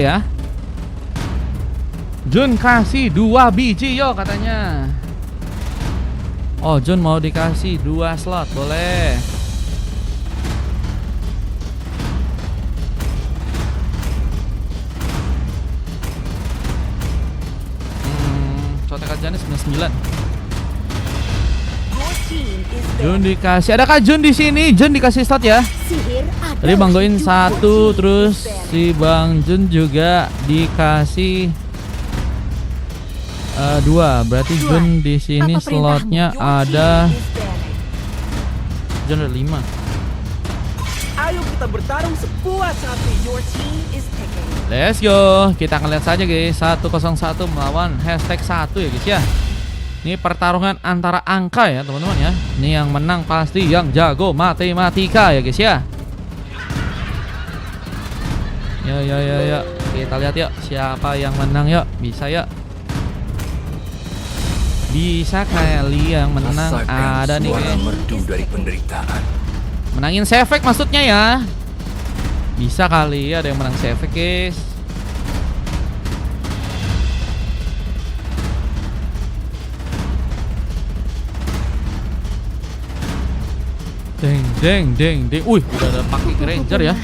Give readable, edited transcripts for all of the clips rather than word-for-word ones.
ya. Jun kasih 2 biji yo katanya. Oh, Jun mau dikasih 2 slot, boleh. Contekan Janis 99. Jun dikasih. Adakah Jun di sini? Jun dikasih slot ya. Tadi Bang Goin 1, terus si Bang Jun juga dikasih 2. Berarti Jun di sini slotnya ada Jun ada 5. Ayo kita bertarung sepuas hati. Your team is picking. Let's go. Kita akan lihat saja guys. 101 melawan hashtag 1 ya guys ya. Ini pertarungan antara angka ya teman-teman ya. Ini yang menang pasti yang jago matematika ya guys ya. Ya. Kita lihat yuk siapa yang menang yuk. Bisa yuk. Bisa kali yang menang. Ada nih guys. Merdu dari penderitaan. Menangin Sevek maksudnya ya. Bisa kali ada yang menang Sevek guys. Deng. Wih, udah ada pakai Granger ya.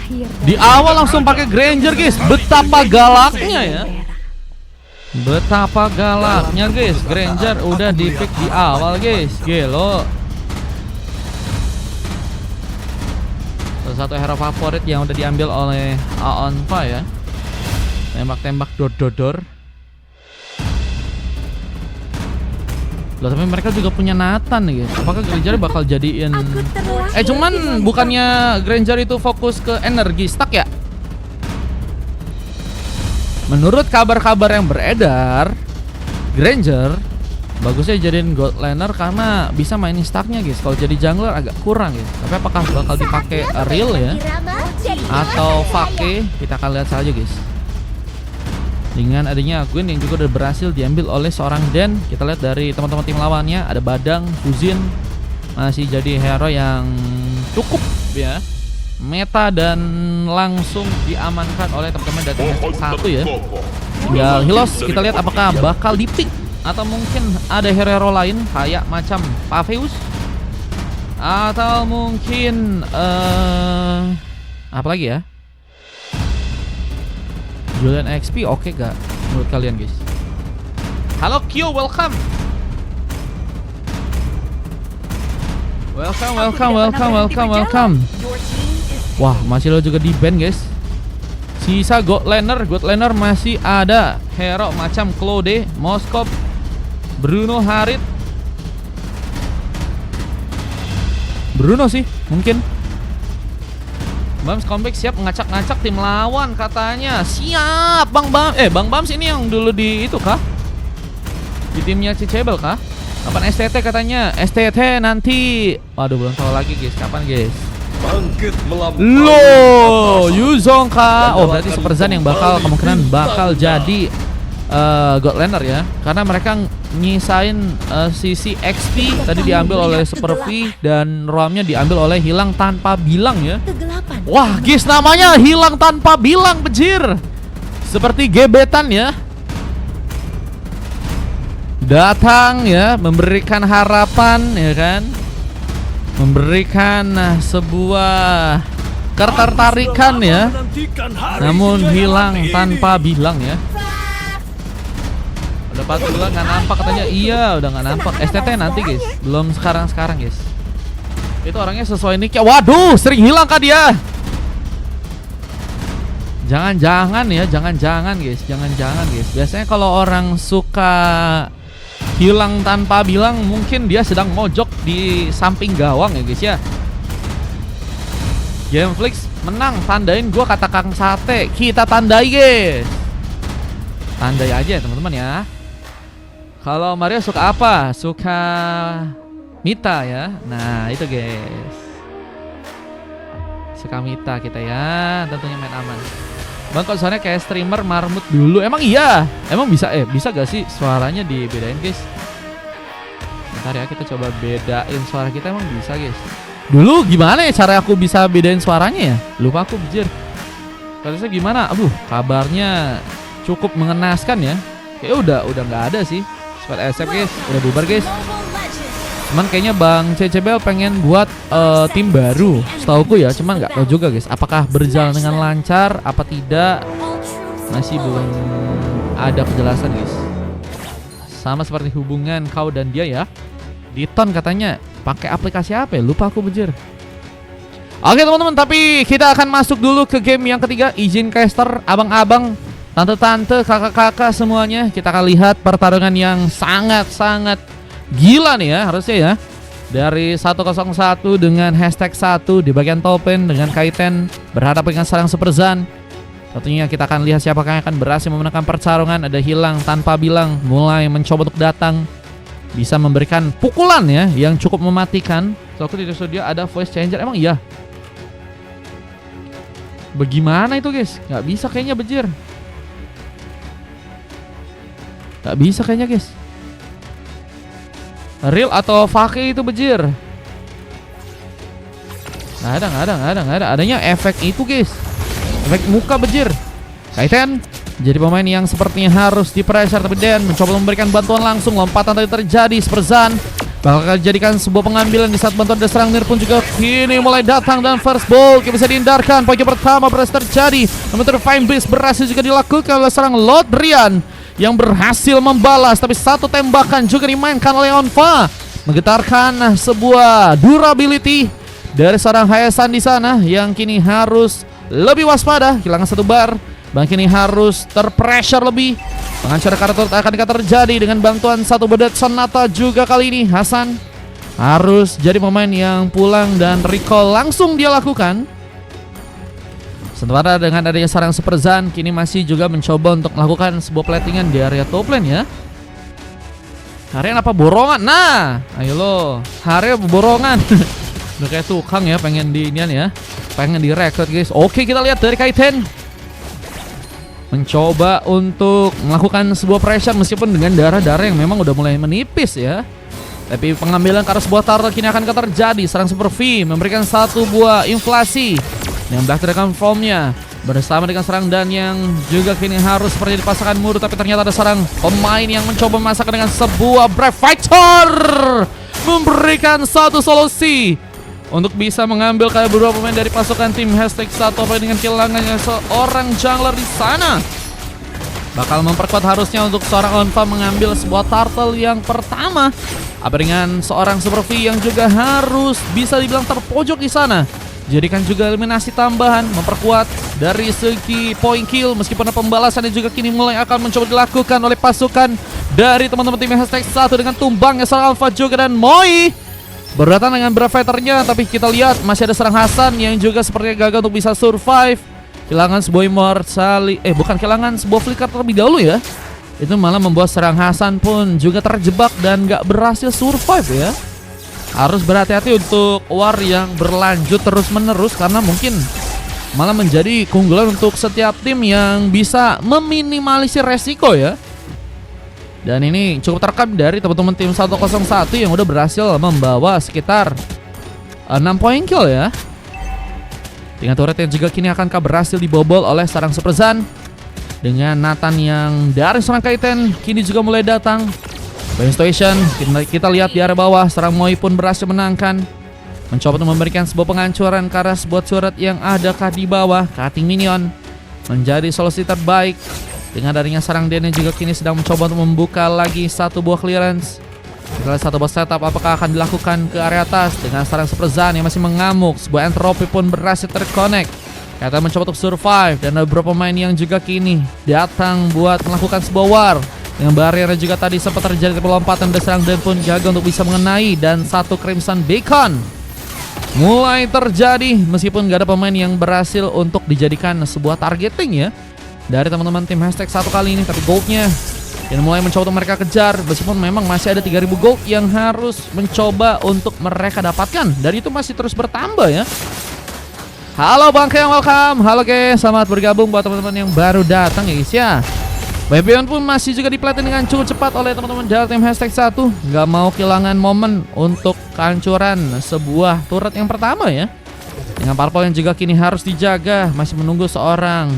Di awal langsung pakai Granger guys. Betapa galaknya ya. Betapa galaknya guys. Granger udah di pick di awal guys. Gelo. Salah satu hero favorit yang udah diambil oleh Aonfa ya. Tembak-tembak dor. Loh, tapi mereka juga punya Nathan nih guys. Apakah Granger bakal jadiin cuman bukannya Granger itu fokus ke energi stack ya? Menurut kabar-kabar yang beredar, Granger bagusnya jadiin gold laner karena bisa mainin stacknya guys. Kalau jadi jungler agak kurang guys. Tapi apakah bakal dipakai real ya atau Fake? Kita akan lihat saja guys. Dengan adanya Gwen yang juga udah berhasil diambil oleh seorang Den. Kita lihat dari teman-teman tim lawannya ada Badang, Fuzin masih jadi hero yang cukup ya meta dan langsung diamankan oleh teman-teman dari hashtag 1 ya. Tinggal Hilos, kita lihat apakah bakal dipick atau mungkin ada hero-hero lain kayak macam Paveus atau mungkin apa lagi ya? Julian XP oke gak menurut kalian guys? Halo Q, welcome. Welcome. Wah, masih lo juga di ban guys. Sisa God laner masih ada hero macam Claude, Moskop, Bruno Harit. Bruno sih mungkin. Bams comeback siap ngacak-ngacak tim lawan katanya. Siap Bang Bams. Bang Bams ini yang dulu di itu kah? Di timnya Cicebel kah? Kapan STT katanya? STT nanti. Waduh, belum tahu lagi guys. Kapan guys? Bangkit melampaui. Loh, Yuzong kah? Oh, berarti Superzan yang kemungkinan bakal jadi God laner ya. Karena mereka nyisain sisi XP tadi diambil oleh Super V dan roamnya diambil oleh Hilang Tanpa Bilang ya. Wah guys, namanya Hilang Tanpa Bilang bejir. Seperti gebetan ya. Datang ya, memberikan harapan ya kan. Memberikan sebuah ketertarikan ya. Namun hilang tanpa bilang ya. Udah patut bilang nggak nampak katanya. Iya, udah nggak nampak. STT nanti guys, belum sekarang guys. Itu orangnya sesuai nicknya. Waduh, sering hilang kah dia? Jangan-jangan ya, jangan-jangan guys. Biasanya kalau orang suka hilang tanpa bilang, mungkin dia sedang mojok di samping gawang ya guys ya. Gameflix menang, tandain gua kata Kang Sate. Kita tandai guys. Tandai aja teman-teman ya. Kalau Mario suka apa? Suka Mita ya. Nah itu guys. Suka Mita kita ya. Tentunya main aman. Bang, kok suaranya kayak streamer marmut dulu? Emang iya? Emang bisa? Bisa gak sih suaranya dibedain guys? Bentar ya, kita coba bedain suara kita. Emang bisa guys? Dulu gimana ya cara aku bisa bedain suaranya ya? Lupa aku bejir. Statusnya gimana? Aduh, kabarnya cukup mengenaskan ya. Kayak udah nggak ada sih. Squad SF guys, udah bubar guys. Cuman kayaknya Bang CCBL pengen buat tim baru, setauku ya. Cuman nggak tahu juga guys, apakah berjalan dengan lancar apa tidak, masih belum ada kejelasan guys. Sama seperti hubungan kau dan dia ya. Diton katanya pakai aplikasi apa ya? Lupa aku bejir. Oke teman-teman, tapi kita akan masuk dulu ke game yang ketiga. Izin caster, abang-abang, tante-tante, kakak-kakak semuanya. Kita akan lihat pertarungan yang sangat-sangat gila nih ya, harusnya ya. Dari 101 dengan hashtag 1 di bagian top lane dengan Kaiten berhadapan dengan sarang Superzan. Tentunya kita akan lihat siapakah yang akan berhasil memenangkan pertarungan. Ada Hilang tanpa bilang mulai mencoba untuk datang, bisa memberikan pukulan ya yang cukup mematikan. So aku di studio ada voice changer, emang iya? Bagaimana itu guys? Nggak bisa kayaknya bejir. Nggak bisa kayaknya guys. Real atau fake itu bejir? Nggak ada. Adanya efek itu guys. Efek muka bejir. Kaiten jadi pemain yang sepertinya harus di pressure, tapi Dan mencoba memberikan bantuan langsung. Lompatan tadi terjadi, Superzan bakal jadikan sebuah pengambilan di saat bantuan dari serang Nir pun juga kini mulai datang, dan first ball bisa dihindarkan. Poin pertama berhasil terjadi, namun Fine Beast berhasil juga dilakukan oleh serang Lodrian yang berhasil membalas, tapi satu tembakan juga dimainkan oleh Onfa, menggetarkan sebuah durability dari seorang Hayasan di sana yang kini harus lebih waspada. Kehilangan satu bar, Bang kini harus terpressure lebih. Pengancar kartu akan terjadi dengan bantuan satu bedet Sonata juga kali ini. Hasan harus jadi pemain yang pulang dan recall langsung dia lakukan. Sementara dengan adanya sarang Superzan kini masih juga mencoba untuk melakukan sebuah platingan di area top lane ya. Harian apa borongan? Nah, ayo lo, Harian borongan. Udah kayak tukang ya, pengen di inian ya, pengen direkrut guys. Oke, kita lihat dari Kaiten mencoba untuk melakukan sebuah pressure meskipun dengan darah-darah yang memang udah mulai menipis ya. Tapi pengambilan ke arah sebuah turtle kini akan terjadi. Serang Super V memberikan satu buah inflasi yang belakang formnya bersama dengan serang Dan yang juga kini harus seperti dipasangkan muru, tapi ternyata ada serang pemain yang mencoba memasakkan dengan sebuah Brave Fighter, memberikan satu solusi untuk bisa mengambil kayak beberapa pemain dari pasukan tim hashtag 1 apalagi dengan kehilangannya seorang jungler di sana. Bakal memperkuat harusnya untuk seorang Onfa mengambil sebuah turtle yang pertama. Apa dengan seorang Super V yang juga harus bisa dibilang terpojok di sana. Jadikan juga eliminasi tambahan, memperkuat dari segi point kill, meskipun pembalasannya juga kini mulai akan mencoba dilakukan oleh pasukan dari teman-teman tim hashtag 1 dengan tumbangnya seorang Alpha juga dan Moi berdatang dengan Brave Fighter-nya. Tapi kita lihat masih ada serang Hasan yang juga sepertinya gagal untuk bisa survive. Kehilangan sebuah immortality, bukan kehilangan sebuah flicker terlebih dahulu ya. Itu malah membuat serang Hasan pun juga terjebak dan gak berhasil survive ya. Harus berhati-hati untuk war yang berlanjut terus-menerus, karena mungkin malah menjadi keunggulan untuk setiap tim yang bisa meminimalisir resiko ya. Dan ini cukup terekam dari teman-teman tim 101 yang udah berhasil membawa sekitar 6 poin kill ya. Dengan turret yang juga kini akankah berhasil dibobol oleh sarang Superzan. Dengan Nathan yang dari serang Kaiten kini juga mulai datang. Buying station, kita lihat di area bawah, serang Moi pun berhasil menangkan. Mencoba untuk memberikan sebuah penghancuran ke arah sebuah turret yang adakah di bawah. Cutting minion menjadi solusi terbaik. Dengan adanya serang Den juga kini sedang mencoba untuk membuka lagi satu buah clearance. Kita lihat satu buah setup apakah akan dilakukan ke area atas dengan sarang Superzan yang masih mengamuk. Sebuah entropy pun berhasil terconnect. Kita mencoba untuk survive dan ada beberapa pemain yang juga kini datang buat melakukan sebuah war. Dengan barrier juga tadi sempat terjadi pelompatan dan serang Dan pun gagal untuk bisa mengenai, dan satu Crimson Beacon mulai terjadi meskipun gak ada pemain yang berhasil untuk dijadikan sebuah targeting ya dari teman-teman tim hashtag 1 kali ini. Tapi goldnya yang mulai mencoba untuk mereka kejar, meskipun memang masih ada 3000 gold yang harus mencoba untuk mereka dapatkan, dan itu masih terus bertambah ya. Halo Bang Keong, welcome. Halo guys, selamat bergabung buat teman-teman yang baru datang ya guys ya. Baypion pun masih juga diplatin dengan cukup cepat oleh teman-teman dari tim hashtag 1. Gak mau kehilangan momen untuk kehancuran sebuah turret yang pertama ya. Dengan parpol yang juga kini harus dijaga, masih menunggu seorang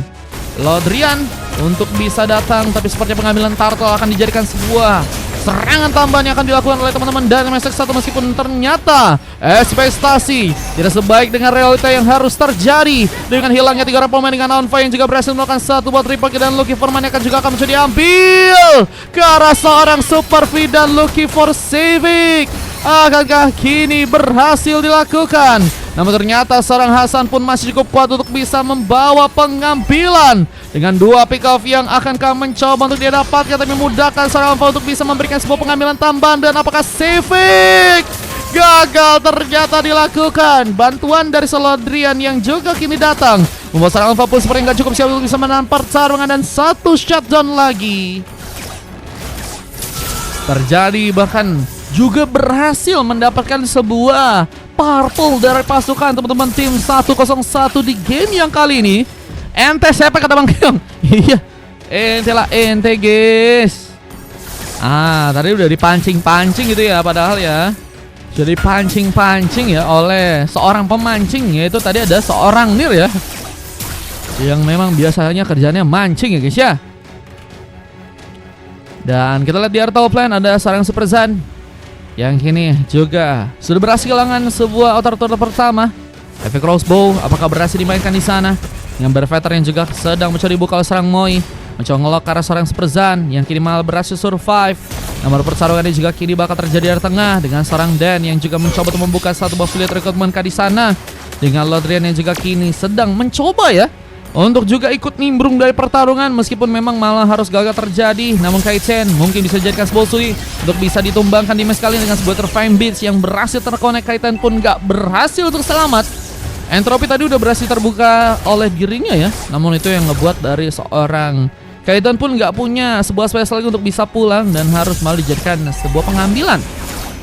Lodrian untuk bisa datang, tapi sepertinya pengambilan turtle akan dijadikan sebuah serangan tambahan yang akan dilakukan oleh teman-teman dari MSX 1, meskipun ternyata ekspektasi tidak sebaik dengan realita yang harus terjadi. Dengan hilangnya 3 orang pemain dengan Onfa yang juga berhasil melakukan satu buat triple kill, dan Lucky Forman yang juga akan menjadi diambil ke arah seorang Super V dan Lucky for Civic. Akankah kini berhasil dilakukan? Namun ternyata seorang Hasan pun masih cukup kuat untuk bisa membawa pengambilan dengan 2 pick off yang akankah mencoba untuk dia dapatkan, tapi memudahkan seorang Alpha untuk bisa memberikan sebuah pengambilan tambahan. Dan apakah Civic gagal ternyata dilakukan? Bantuan dari Solodrian yang juga kini datang membuat seorang Alpha pun seperti nggak cukup siap untuk bisa menang pertarungan, dan satu shutdown lagi terjadi, bahkan juga berhasil mendapatkan sebuah purple dari pasukan teman-teman tim 101 di game yang kali ini. Ente siapa kata Bang Keong? Iya, ente lah ente guys. Tadi udah dipancing-pancing gitu ya, padahal ya jadi pancing-pancing ya oleh seorang pemancing, yaitu tadi ada seorang Nir ya, yang memang biasanya kerjanya mancing ya guys ya. Dan kita lihat di area top lane ada seorang Super Zan yang kini juga sudah berhasil kehilangan sebuah outer turret pertama. Efek crossbow apakah berhasil dimainkan di sana? Yang berveter yang juga sedang mencoba dibuka oleh serang Moi, mencoba ngelok ke arah seorang Superzan yang kini malah berhasil survive. Nomor pertarungan ini juga kini bakal terjadi di tengah dengan seorang Dan yang juga mencoba untuk membuka satu buah affiliate recruitment di sana, dengan Lodrian yang juga kini sedang mencoba ya untuk juga ikut nimbrung dari pertarungan, meskipun memang malah harus gagal terjadi. Namun Kaiten mungkin bisa dijadikan sebuah solusi untuk bisa ditumbangkan di match kali ini dengan sebuah Terfine Beats yang berhasil terkonek. Kaiten pun gak berhasil untuk selamat. Entropy tadi udah berhasil terbuka oleh dirinya ya, namun itu yang ngebuat dari seorang Kaiten pun gak punya sebuah space lagi untuk bisa pulang, dan harus malah dijadikan sebuah pengambilan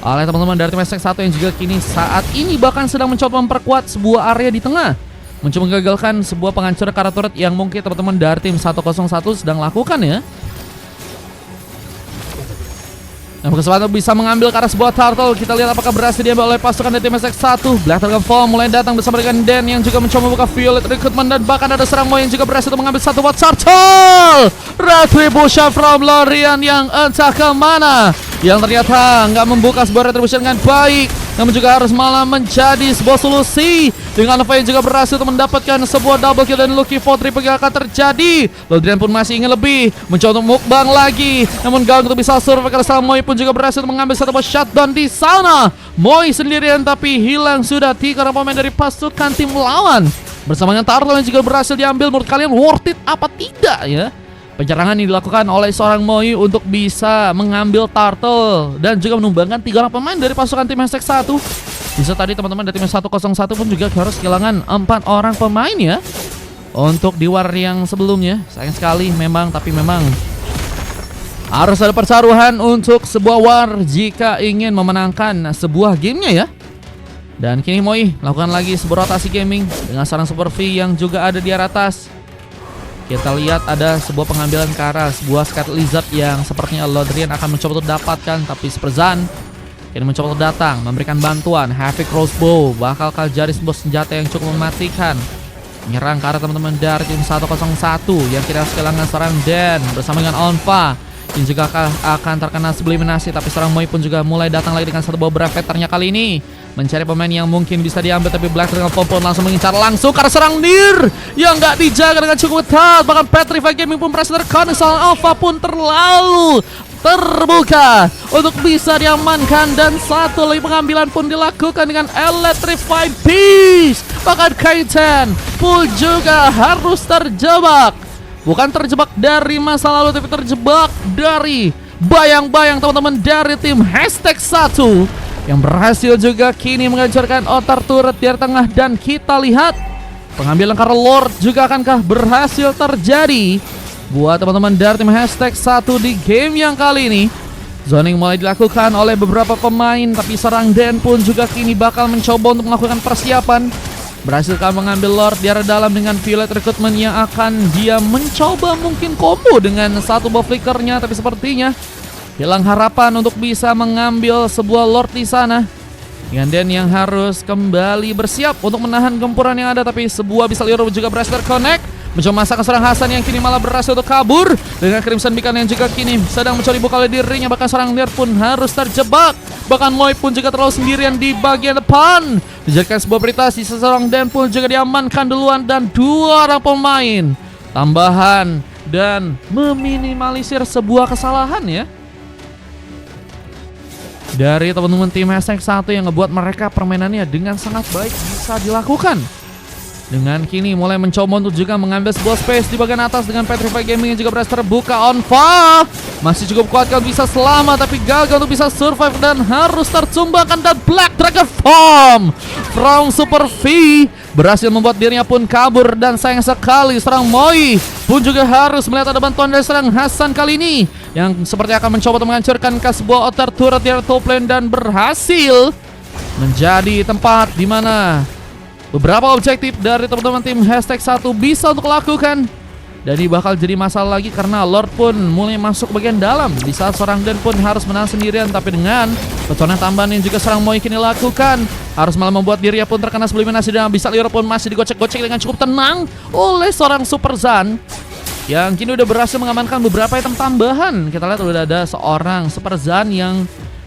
oleh teman-teman dari tim SX1 yang juga kini saat ini bahkan sedang mencoba memperkuat sebuah area di tengah, mencoba menggagalkan sebuah penghancur karat turret yang mungkin teman-teman dari tim 101 sedang lakukan ya. Nah, kesempatan bisa mengambil ke arah sebuah turtle. Kita lihat apakah berhasil diambil oleh pasukan dari tim SX1. Black Dragon Fall mulai datang bersama dengan Dan yang juga mencoba membuka violet recruitment, dan bahkan ada serang Mo yang juga berhasil untuk mengambil satu buat turtle. Retribution from Lorian yang entah kemana, yang ternyata nggak membuka sebuah retribution dengan baik, namun juga harus malah menjadi sebuah solusi dengan Nova yang juga berhasil untuk mendapatkan sebuah double kill, dan Lucky for triple kill akan terjadi. Lodrian pun masih ingin lebih, mencoba untuk mukbang lagi, namun gagal untuk bisa survive karena sama Moi pun juga berhasil untuk mengambil satu buah shutdown di sana. Moi sendirian tapi hilang sudah 3 orang pemain dari pasukan tim lawan. Bersama dengan turtle yang juga berhasil diambil. Menurut kalian worth it apa tidak ya penyerangan yang dilakukan oleh seorang Moi untuk bisa mengambil turtle dan juga menumbangkan 3 orang pemain dari pasukan tim SX1? Bisa tadi teman-teman dari tim 101 pun juga harus kehilangan 4 orang pemain ya untuk di war yang sebelumnya. Sayang sekali memang, tapi memang harus ada pertaruhan untuk sebuah war jika ingin memenangkan sebuah gamenya ya. Dan kini Moi lakukan lagi sebuah rotasi gaming dengan seorang Super V yang juga ada di arah atas. Kita lihat ada sebuah pengambilan ke arah sebuah Scat Lizard yang sepertinya Lodrian akan mencoba untuk dapatkan, tapi Superzan ini mencoba untuk datang memberikan bantuan. Heavy Crossbow bakal jadi sebuah senjata yang cukup mematikan, menyerang ke arah teman-teman dari tim 101 yang kira kehilangan seorang Dan bersama dengan Onfa yang juga akan terkena subliminasi, tapi seorang Moi pun juga mulai datang lagi dengan satu buah brevetternya kali ini, mencari pemain yang mungkin bisa diambil, tapi Black Dragon pun langsung mengincar langsung karena serang Nir yang nggak dijaga dengan cukup ketat. Bahkan Petrify Gaming pun berhasil terkonek, soal Alpha pun terlalu terbuka untuk bisa diamankan, dan satu lagi pengambilan pun dilakukan dengan Electrify Beast. Bahkan Kaiten pun juga harus terjebak, bukan terjebak dari masa lalu, tapi terjebak dari bayang-bayang teman-teman dari tim #1 yang berhasil juga kini menghancurkan outer turret di tengah. Dan kita lihat pengambilan karena Lord juga akankah berhasil terjadi buat teman-teman dari tim #1 di game yang kali ini. Zoning mulai dilakukan oleh beberapa pemain, tapi serang Dan pun juga kini bakal mencoba untuk melakukan persiapan. Berhasilkan mengambil Lord di area dalam dengan violet recruitment yang akan dia mencoba mungkin combo dengan satu buff flickernya, tapi sepertinya hilang harapan untuk bisa mengambil sebuah Lord di sana. Dengan Dan yang harus kembali bersiap untuk menahan gempuran yang ada, tapi sebuah bisa liru juga berhasil terconnect. Mencoba masakkan seorang Hasan yang kini malah berhasil untuk kabur. Dengan Crimson Beacon yang juga kini sedang mencari buka oleh dirinya. Bahkan seorang Nier pun harus terjebak. Bahkan Moy pun juga terlalu sendirian di bagian depan. Dijadikan sebuah berita, sisa seorang Dan pun juga diamankan duluan. Dan 2 orang pemain tambahan dan meminimalisir sebuah kesalahan ya dari teman-teman tim #1 yang ngebuat mereka permainannya dengan sangat baik bisa dilakukan. Dengan kini mulai mencoba untuk juga mengambil sebuah space di bagian atas dengan Petrify Gaming yang juga berhasil terbuka. Onfa masih cukup kuat kalau bisa selamat, tapi gagal untuk bisa survive dan harus tertumbangkan. Dan Black Dragon Form from Super V berhasil membuat dirinya pun kabur. Dan sayang sekali serang Moy pun juga harus melihat ada bantuan dari serang Hasan kali ini yang seperti akan mencoba untuk menghancurkan ke sebuah outer turret di top lane dan berhasil menjadi tempat di mana beberapa objektif dari teman-teman tim #1 bisa untuk lakukan. Dan ini bakal jadi masalah lagi karena Lord pun mulai masuk bagian dalam di saat seorang Dan pun harus menahan sendirian. Tapi dengan peconan tambahan yang juga serang Moy kini lakukan, harus malah membuat dirinya pun terkena eliminasi. Dan bisa lihat pun masih digocek-gocek dengan cukup tenang oleh seorang Super Zan yang kini udah berhasil mengamankan beberapa item tambahan. Kita lihat udah ada seorang Super Zan yang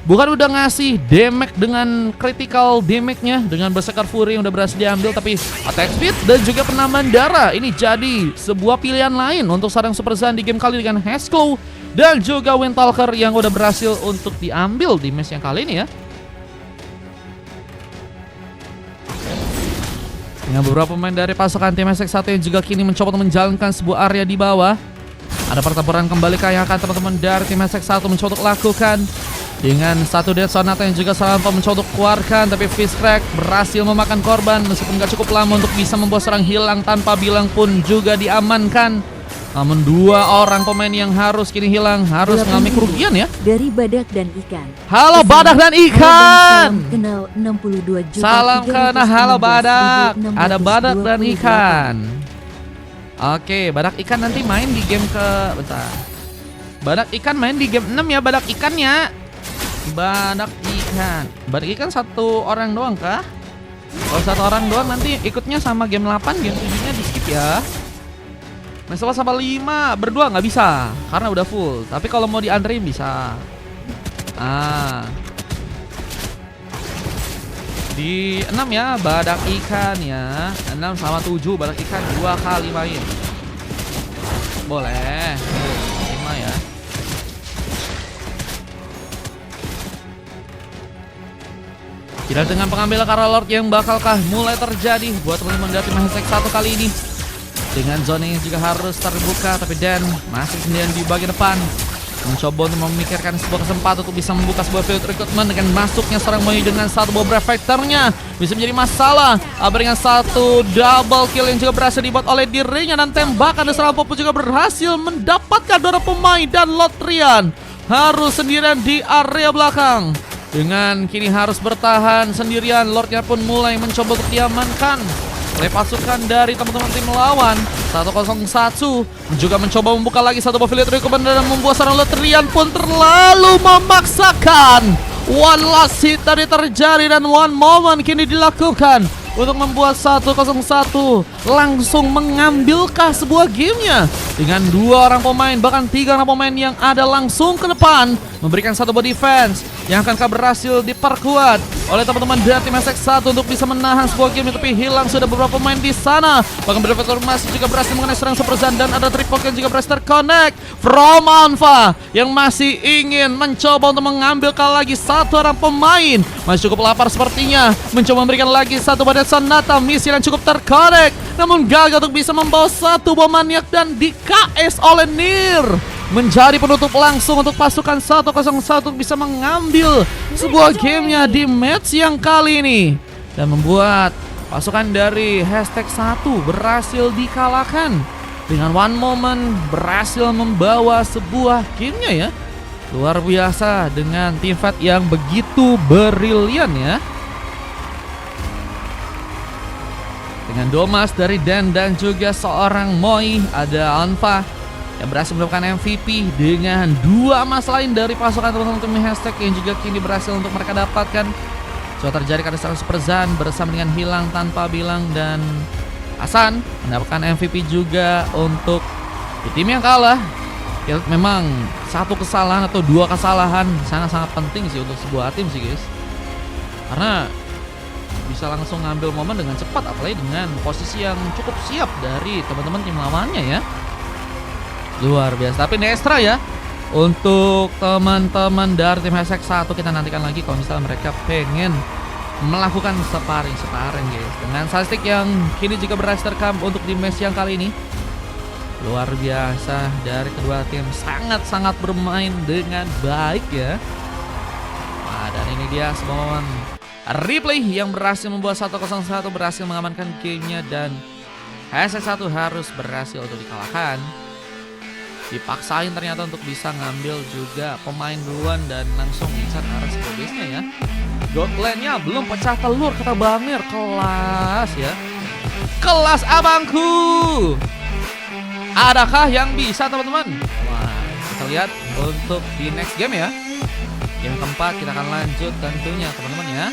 bukan udah ngasih damage dengan critical damage-nya dengan Berserker Fury yang udah berhasil diambil, tapi attack speed dan juga penambahan darah ini jadi sebuah pilihan lain untuk seorang Super Zan di game kali dengan Hexclaw dan juga Windtalker yang udah berhasil untuk diambil di match yang kali ini ya. Dengan beberapa pemain dari pasukan tim #1 yang juga kini mencoba untuk menjalankan sebuah area di bawah. Ada pertempuran kembali yang akan teman-teman dari tim #1 mencoba untuk lakukan. Dengan satu Death Sonata yang juga Salampa mencoba untuk keluarkan, tapi Fishcrack berhasil memakan korban meskipun gak cukup lama untuk bisa membuat serang hilang tanpa bilang pun juga diamankan. Namun 2 orang pemain yang harus kini hilang harus mengalami kerugian ya. Dari Badak dan Ikan. Halo Badak dan Ikan. Salam kenal 62 juta. Salam kenal, halo Badak. Ada Badak dan Ikan. Oke, Badak Ikan nanti main di game bentar. Badak Ikan main di game 6 ya, Badak Ikannya. Badak Ikan 1 orang doang kah? Kalau 1 orang doang nanti ikutnya sama game 8, game 7-nya di skip ya. Masalah sama 5 berdua nggak bisa karena udah full. Tapi kalau mau di Andream bisa. Di 6 ya Badak Ikan ya. 6 sama 7 Badak Ikan 2 kali main. Boleh 5 ya. Tidak dengan pengambilan Kara Lord yang bakalkah mulai terjadi buat teman-teman dari tim #1 kali ini. Dengan zona yang juga harus terbuka, tapi Dan masih sendirian di bagian depan. Mencoba untuk memikirkan sebuah kesempatan untuk bisa membuka sebuah field recruitment. Dengan masuknya seorang Moy dengan 1 buah Brave Factor-nya bisa menjadi masalah. Dengan 1 double kill yang juga berhasil dibuat oleh dirinya. Dan tembakan dari seorang Popo juga berhasil mendapatkan 2 pemain. Dan Lotrian harus sendirian di area belakang. Dengan kini harus bertahan sendirian, Lordnya pun mulai mencoba untuk diamankan oleh pasukan dari teman-teman tim lawan. 101 juga mencoba membuka lagi 1 affiliate recruitment dan membuat seorang Lotrian pun terlalu memaksakan. One last hit tadi terjadi dan one moment kini dilakukan untuk membuat 101 langsung mengambilkah sebuah gamenya dengan 2 orang pemain bahkan 3 orang pemain yang ada langsung ke depan memberikan 1 buah defense yang akan berhasil diperkuat oleh teman-teman dari tim #1 untuk bisa menahan sebuah game, tapi hilang sudah beberapa pemain di sana. Bahkan Benefitor masih juga berhasil mengenai serang Super Zan dan ada Tripod yang juga berhasil terconnect from Anfa yang masih ingin mencoba untuk mengambil lagi 1 orang pemain. Masih cukup lapar sepertinya, mencoba memberikan lagi 1 buah Sonata, misi yang cukup terconnect namun gagal untuk bisa membawa 1 bom maniak dan di KS oleh Nier. Menjadi penutup langsung untuk pasukan 101 bisa mengambil sebuah gamenya di match yang kali ini dan membuat pasukan dari #1 berhasil dikalahkan dengan one moment berhasil membawa sebuah gamenya ya. Luar biasa dengan tim fight yang begitu brilian ya. Dengan Domas dari Dan dan juga seorang Moy, ada Anfa yang berhasil mendapatkan MVP dengan 2 emas lain dari pasukan teman-teman tim #, yang juga kini berhasil untuk mereka dapatkan. So terjadi karena Super Zan bersama dengan Hilang tanpa bilang dan Hasan mendapatkan MVP juga untuk di tim yang kalah. Ya, memang satu kesalahan atau dua kesalahan sangat-sangat penting sih untuk sebuah tim sih guys. Karena bisa langsung ngambil momen dengan cepat, apalagi dengan posisi yang cukup siap dari teman-teman tim lawannya ya. Luar biasa. Tapi Nestra ya, untuk teman-teman dari tim Hashtag 1 kita nantikan lagi kalau misalnya mereka pengen melakukan sparring guys. Dengan statistik yang kini juga berhasil terekam untuk di match yang kali ini. Luar biasa dari kedua tim, sangat-sangat bermain dengan baik ya. Nah, dan ini dia semomen replay yang berhasil membuat 1-0-1 berhasil mengamankan gamenya dan Hashtag 1 harus berhasil untuk dikalahkan. Dipaksain ternyata untuk bisa ngambil juga pemain duluan dan langsung incar arah base-nya ya. God lane-nya belum pecah telur kata Bangir, kelas ya. Kelas abangku. Adakah yang bisa teman-teman? Wah, kita lihat untuk di next game ya. Game keempat kita akan lanjut tentunya teman-teman ya.